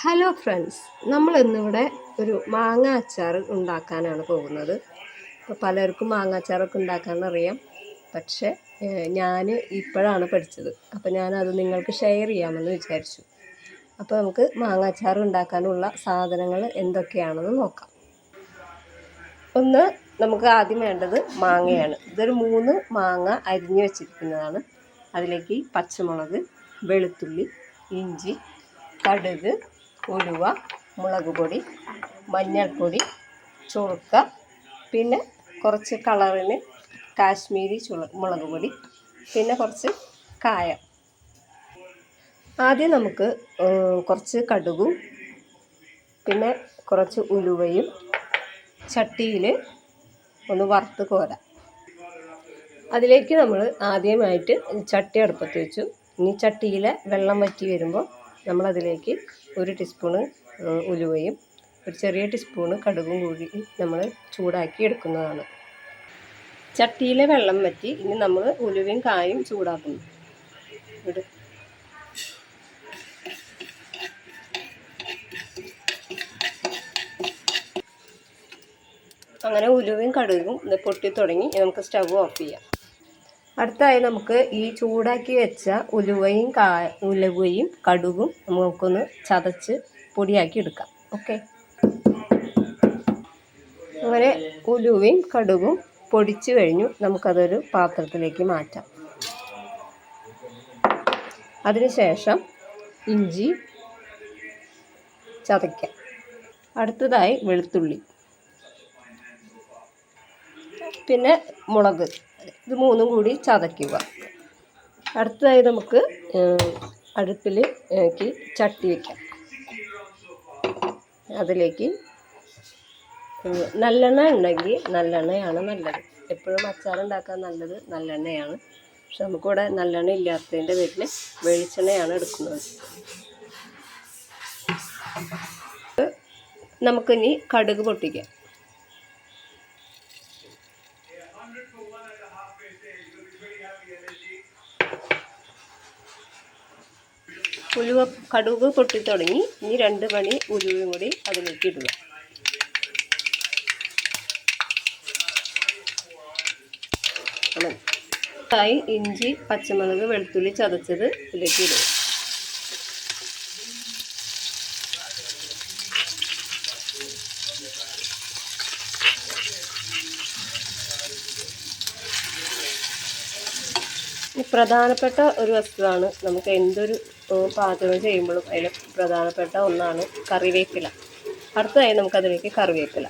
Hello friends, നമ്മൾ ഇന്നിവിടെ ഒരു മാങ്ങ അച്ചാർ ഉണ്ടാക്കാനാണ് പോകുന്നത്. അപ്പോൾ പലർക്കും മാങ്ങ അച്ചാറൊക്കെ ഉണ്ടാക്കാനറിയാം, പക്ഷേ ഞാൻ ഇപ്പോഴാണ് പഠിച്ചത്. അപ്പോൾ ഞാനത് നിങ്ങൾക്ക് ഷെയർ ചെയ്യാമെന്ന് വിചാരിച്ചു. അപ്പോൾ നമുക്ക് മാങ്ങ അച്ചാർ ഉണ്ടാക്കാനുള്ള സാധനങ്ങൾ എന്തൊക്കെയാണെന്ന് നോക്കാം. ഒന്ന്, നമുക്ക് ആദ്യം വേണ്ടത് മാങ്ങയാണ്. ഇതൊരു 3 മാങ്ങ അരിഞ്ഞു വെച്ചിരിക്കുന്നതാണ്. അതിലേക്ക് പച്ചമുളക്, വെളുത്തുള്ളി, ഇഞ്ചി, കടുക്, ഉലുവ, മുളക് പൊടി, മഞ്ഞൾപ്പൊടി, ചുവക്ക, പിന്നെ കുറച്ച് കളറിന് കാശ്മീരി മുളക് പൊടി, പിന്നെ കുറച്ച് കായം. ആദ്യം നമുക്ക് കുറച്ച് കടുകും പിന്നെ കുറച്ച് ഉലുവയും ചട്ടിയിൽ ഒന്ന് വറുത്ത് കോരാം. അതിലേക്ക് നമ്മൾ ആദ്യമായിട്ട് ചട്ടി അടുപ്പത്ത് വെച്ചു. ഇനി ചട്ടിയിലെ വെള്ളം വറ്റി വരുമ്പോൾ നമ്മളതിലേക്ക് 1 ടീസ്പൂണ് ഉലുവയും ഒരു ചെറിയ ടീസ്പൂണ് കടുകും കൂടി നമ്മൾ ചൂടാക്കി എടുക്കുന്നതാണ്. ചട്ടിയിലെ വെള്ളം വറ്റി. ഇനി നമ്മൾ ഉലുവയും കായും ചൂടാക്കുന്നു. അങ്ങനെ ഉലുവയും കടുകും പൊട്ടി തുടങ്ങി. നമുക്ക് സ്റ്റവ് ഓഫ് ചെയ്യാം. അടുത്തായി നമുക്ക് ഈ ചൂടാക്കി വെച്ച ഉലുവയും കടുകും നമുക്കൊന്ന് ചതച്ച് പൊടിയാക്കി എടുക്കാം. ഓക്കെ, അങ്ങനെ ഉലുവയും കടുകും പൊടിച്ചു കഴിഞ്ഞു. നമുക്കതൊരു പാത്രത്തിലേക്ക് മാറ്റാം. അതിനുശേഷം ഇഞ്ചി ചതയ്ക്കാം. അടുത്തതായി വെളുത്തുള്ളി, പിന്നെ മുളക്, ഇത് 3 കൂടി ചതയ്ക്കുക. അടുത്തതായി നമുക്ക് അടുപ്പിലേക്ക് ചട്ടി വയ്ക്കാം. അതിലേക്ക് നല്ലെണ്ണ ഉണ്ടെങ്കിൽ നല്ലെണ്ണയാണ് നല്ലത്. എപ്പോഴും അച്ചാറുണ്ടാക്കാൻ നല്ലത് നല്ലെണ്ണയാണ്. പക്ഷെ നമുക്കിവിടെ നല്ലെണ്ണ ഇല്ലാത്തതിൻ്റെ പേരിൽ വെളിച്ചെണ്ണയാണ് എടുക്കുന്നത്. നമുക്കിനി കടുക് പൊട്ടിക്കാം. കടുക് പൊട്ടി തുടങ്ങി. ഇനി 2 മണി ഉലുവയും കൂടി അതിലേക്ക് ഇടുക. ഇഞ്ചി, പച്ചമുളക്, വെളുത്തുള്ളി ചതച്ചത് ഇതിലേക്ക് ഇടുക. പ്രധാനപ്പെട്ട ഒരു വസ്തുവാണ്. നമുക്ക് എന്തൊരു പാചകം ചെയ്യുമ്പോഴും അതിൽ പ്രധാനപ്പെട്ട ഒന്നാണ് കറിവേപ്പില. അടുത്തതായി നമുക്കതിലേക്ക് കറിവേപ്പില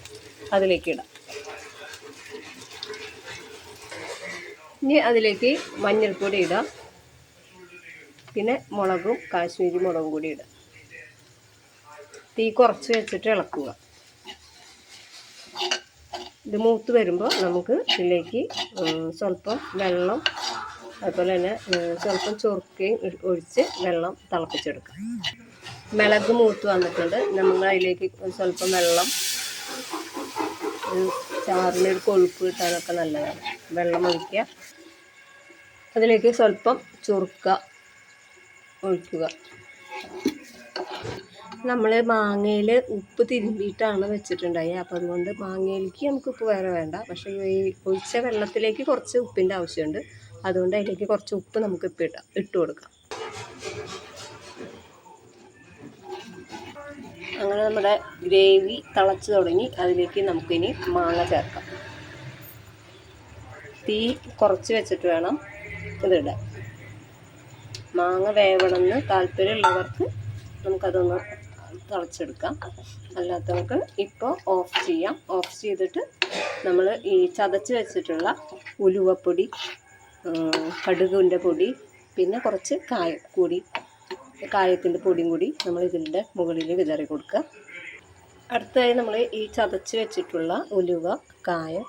അതിലേക്ക് ഇടാം. ഇനി അതിലേക്ക് മഞ്ഞൾപ്പൊടി ഇടാം. പിന്നെ മുളകും കാശ്മീരി മുളകും കൂടി ഇടാം. തീ കുറച്ച് വെച്ചിട്ട് ഇളക്കുക. ഇത് മൂത്ത് വരുമ്പോൾ നമുക്ക് ഇതിലേക്ക് സ്വല്പം വെള്ളം, അതുപോലെ തന്നെ സ്വല്പം ചൊറുക്കയും ഒഴിച്ച് വെള്ളം തിളപ്പിച്ചെടുക്കാം. മിളക് മൂത്ത് വന്നിട്ടുണ്ട്. നമ്മൾ അതിലേക്ക് സ്വല്പം വെള്ളം, ചാറിനൊരു കൊഴുപ്പ് കിട്ടാനൊക്കെ നല്ലതാണ്. വെള്ളം ഒഴിക്കുക. അതിലേക്ക് സ്വല്പം ചൊറുക്ക ഒഴിക്കുക. നമ്മൾ മാങ്ങയിൽ ഉപ്പ് തിരുമ്പിയിട്ടാണ് വെച്ചിട്ടുണ്ടായി. അപ്പോൾ അതുകൊണ്ട് മാങ്ങയിലേക്ക് നമുക്ക് ഉപ്പ് വേറെ വേണ്ട. പക്ഷേ ഈ ഒഴിച്ച വെള്ളത്തിലേക്ക് കുറച്ച് ഉപ്പിൻ്റെ ആവശ്യമുണ്ട്. അതുകൊണ്ട് അതിലേക്ക് കുറച്ച് ഉപ്പ് നമുക്ക് ഇട്ട് കൊടുക്കാം. അങ്ങനെ നമ്മുടെ ഗ്രേവി തിളച്ച് തുടങ്ങി. അതിലേക്ക് നമുക്കിനി മാങ്ങ ചേർക്കാം. തീ കുറച്ച് വെച്ചിട്ട് വേണം ഇതിടാൻ. മാങ്ങ വേവണമെന്ന് താല്പര്യമുള്ളവർക്ക് നമുക്കതൊന്ന് തിളച്ചെടുക്കാം. അല്ലാത്തവർക്ക് ഇപ്പോൾ ഓഫ് ചെയ്യാം. ഓഫ് ചെയ്തിട്ട് നമ്മൾ ഈ ചതച്ച് വെച്ചിട്ടുള്ള ഉലുവപ്പൊടി, കടുകിൻ്റെ പൊടി, പിന്നെ കുറച്ച് കായത്തിൻ്റെ പൊടിയും കൂടി നമ്മൾ ഇതിൻ്റെ മുകളിൽ വിതറി കൊടുക്കുക. അടുത്തതായി നമ്മൾ ഈ ചതച്ച് വെച്ചിട്ടുള്ള ഉലുവ, കായം,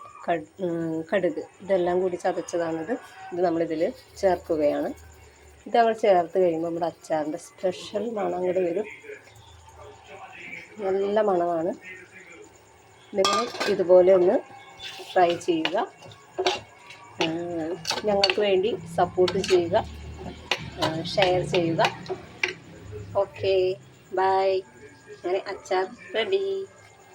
കടുക് ഇതെല്ലാം കൂടി ചതച്ചതാണിത്. ഇത് നമ്മളിതിൽ ചേർക്കുകയാണ്. ഇത് നമ്മൾ ചേർത്ത് കഴിയുമ്പോൾ നമ്മുടെ അച്ചാറിൻ്റെ സ്പെഷ്യൽ മണം അങ്ങോട്ട് വരും. നല്ല മണമാണ്. നിങ്ങൾ ഇതുപോലെ ഒന്ന് ട്രൈ ചെയ്യുക. ഞങ്ങൾക്ക് വേണ്ടി സപ്പോർട്ട് ചെയ്യുക, ഷെയർ ചെയ്യുക. Okay, bye. അങ്ങനെ അച്ചാർ റെഡി.